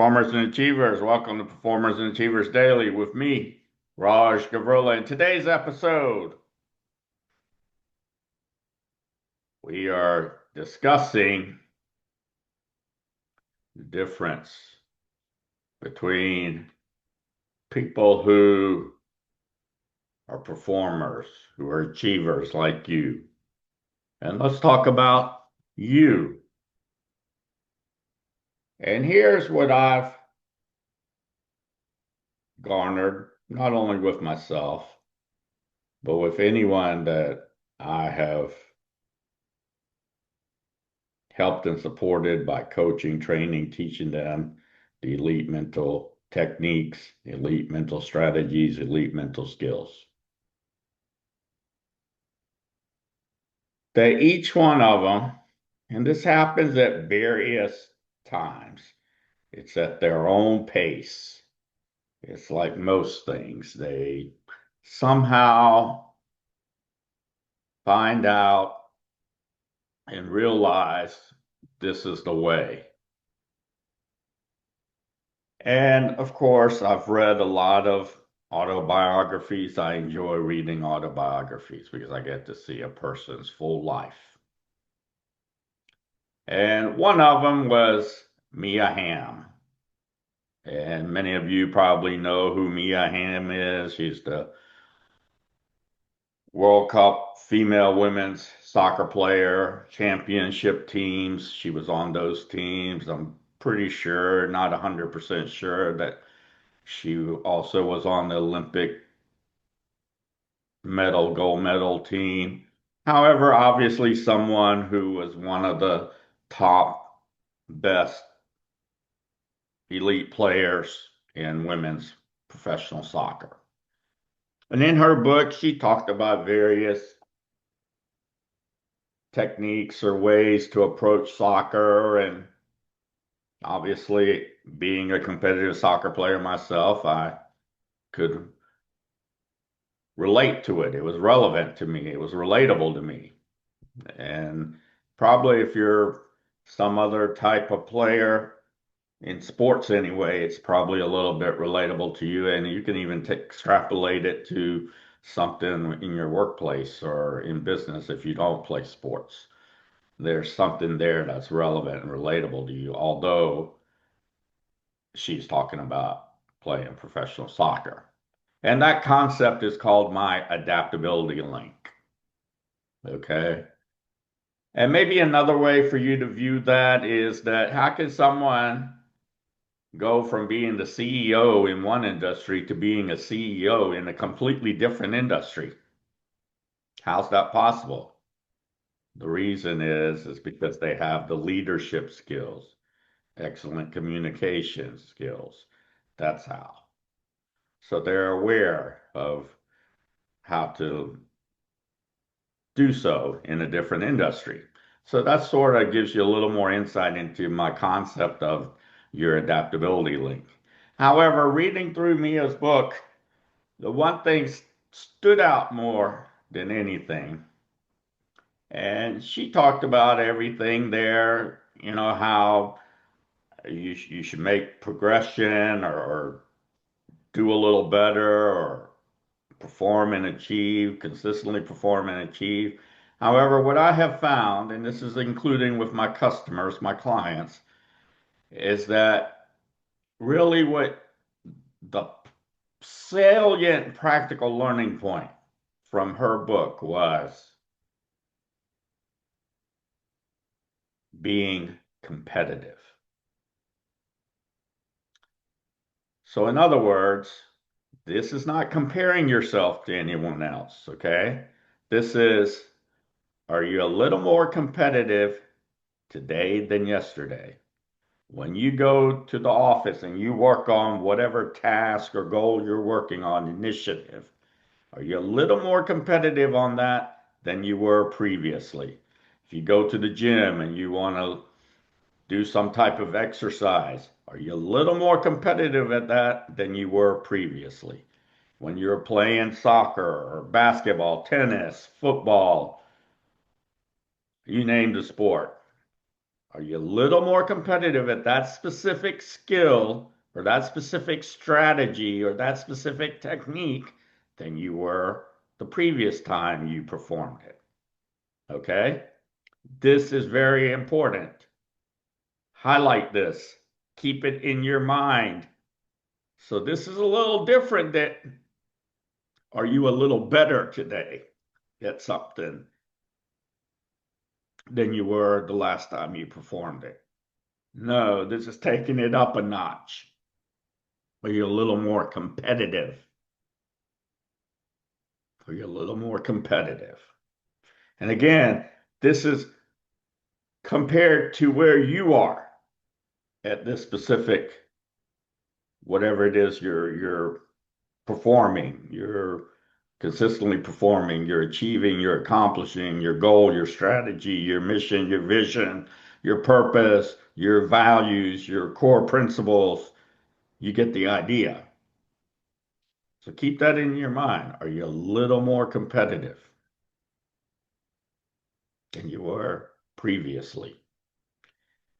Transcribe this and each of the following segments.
Performers and Achievers, welcome to Performers and Achievers Daily with me, Raj Gavurla. In today's episode, we are discussing the difference between people who are performers, who are achievers like you. And let's talk about you. And here's what I've garnered, not only with myself, but with anyone that I have helped and supported by coaching, training, teaching them the elite mental techniques, elite mental strategies, elite mental skills. That each one of them, and this happens at various times, it's at their own pace. It's like most things. They somehow find out and realize this is the way. And of course, I've read a lot of autobiographies. I enjoy reading autobiographies because I get to see a person's full life. And one of them was Mia Hamm. And many of you probably know who Mia Hamm is. She's the World Cup female women's soccer player, championship teams. She was on those teams. I'm pretty sure, not 100% sure, that she also was on the Olympic gold medal team. However, obviously someone who was one of the top best elite players in women's professional soccer. And in her book, she talked about various techniques or ways to approach soccer. And obviously, being a competitive soccer player myself, I could relate to it. It was relevant to me. It was relatable to me. And probably if you're some other type of player in sports anyway, it's probably a little bit relatable to you. And you can even extrapolate it to something in your workplace or in business if you don't play sports. There's something there that's relevant and relatable to you, although she's talking about playing professional soccer. And that concept is called my adaptability link. Okay. And maybe another way for you to view that is that how can someone go from being the CEO in one industry to being a CEO in a completely different industry? How's that possible? The reason is because they have the leadership skills, excellent communication skills. That's how. So they're aware of how to do so in a different industry. So that sort of gives you a little more insight into my concept of your adaptability link. However, reading through Mia's book, the one thing stood out more than anything, and she talked about everything there, how you should make progression or do a little better or perform and achieve, consistently perform and achieve. However, what I have found, and this is including with my customers, my clients, is that really what the salient practical learning point from her book was being competitive. So, in other words, this is not comparing yourself to anyone else, okay? This is, are you a little more competitive today than yesterday? When you go to the office and you work on whatever task or goal you're working on, initiative, are you a little more competitive on that than you were previously? If you go to the gym and you want to do some type of exercise, are you a little more competitive at that than you were previously? When you're playing soccer or basketball, tennis, football, you name the sport. Are you a little more competitive at that specific skill or that specific strategy or that specific technique than you were the previous time you performed it? Okay? This is very important. Highlight this. Keep it in your mind. So this is a little different that are you a little better today at something than you were the last time you performed it? No, this is taking it up a notch. Are you a little more competitive? Are you a little more competitive? And again, this is compared to where you are at this specific, whatever it is you're performing, you're consistently performing, you're achieving, you're accomplishing your goal, your strategy, your mission, your vision, your purpose, your values, your core principles. You get the idea. So keep that in your mind. Are you a little more competitive than you were previously?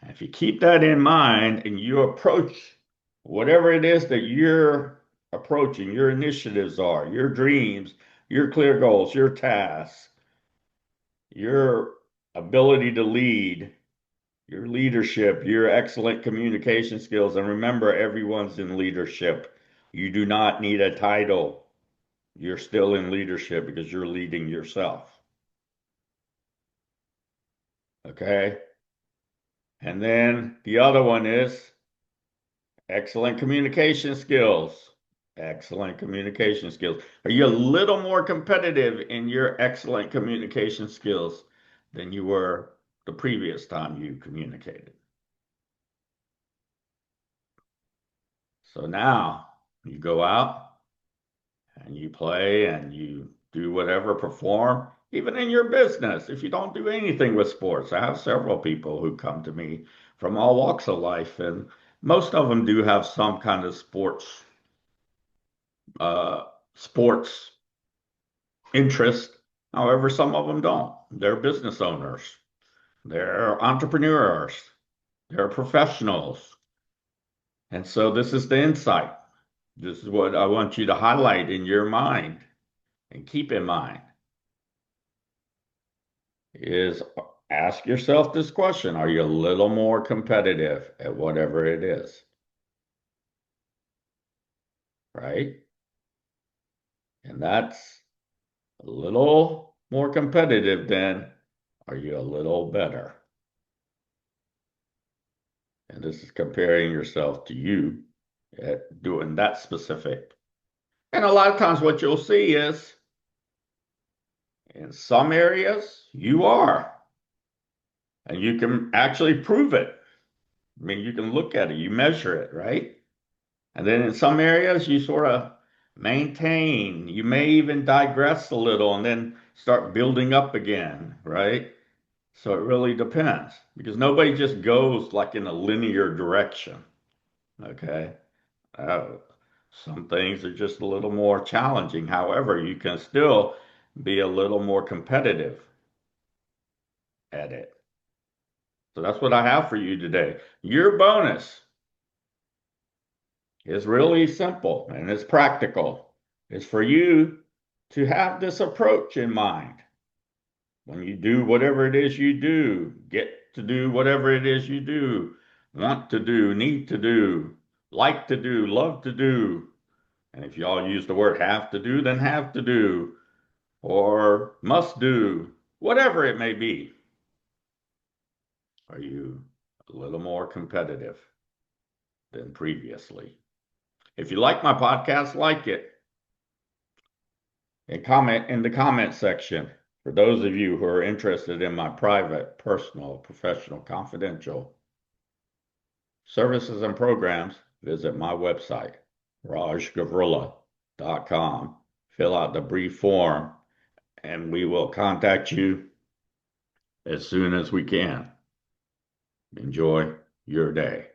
And if you keep that in mind and you approach whatever it is that you're approaching, your initiatives are, your dreams, your clear goals, your tasks, your ability to lead, your leadership, your excellent communication skills. And remember, everyone's in leadership. You do not need a title. You're still in leadership because you're leading yourself. Okay. And then the other one is excellent communication skills. Excellent communication skills. Are you a little more competitive in your excellent communication skills than you were the previous time you communicated? So now you go out and you play and you do whatever, perform, even in your business. If you don't do anything with sports, I have several people who come to me from all walks of life, and most of them do have some kind of uh, sports interest. However, some of them don't. They're business owners, they're entrepreneurs, they're professionals. And so this is the insight. This is what I want you to highlight in your mind and keep in mind is ask yourself this question. Are you a little more competitive at whatever it is? Right? And that's a little more competitive than are you a little better? And this is comparing yourself to you at doing that specific. And a lot of times what you'll see is in some areas you are, and you can actually prove it. I mean, you can look at it, you measure it, right? And then in some areas you sort of maintain, you may even digress a little and then start building up again, right? So it really depends because nobody just goes like in a linear direction, okay? Uh, some things are just a little more challenging. However, you can still be a little more competitive at it. So that's what I have for you today. Your bonus is really simple and it's practical. It's for you to have this approach in mind. When you do whatever it is you do, get to do whatever it is you do, want to do, need to do, like to do, love to do. And if y'all use the word have to do, then have to do, or must do, whatever it may be. Are you a little more competitive than previously? If you like my podcast, like it and comment in the comment section. For those of you who are interested in my private, personal, professional, confidential services and programs, visit my website, rajgavurla.com. Fill out the brief form and we will contact you as soon as we can. Enjoy your day.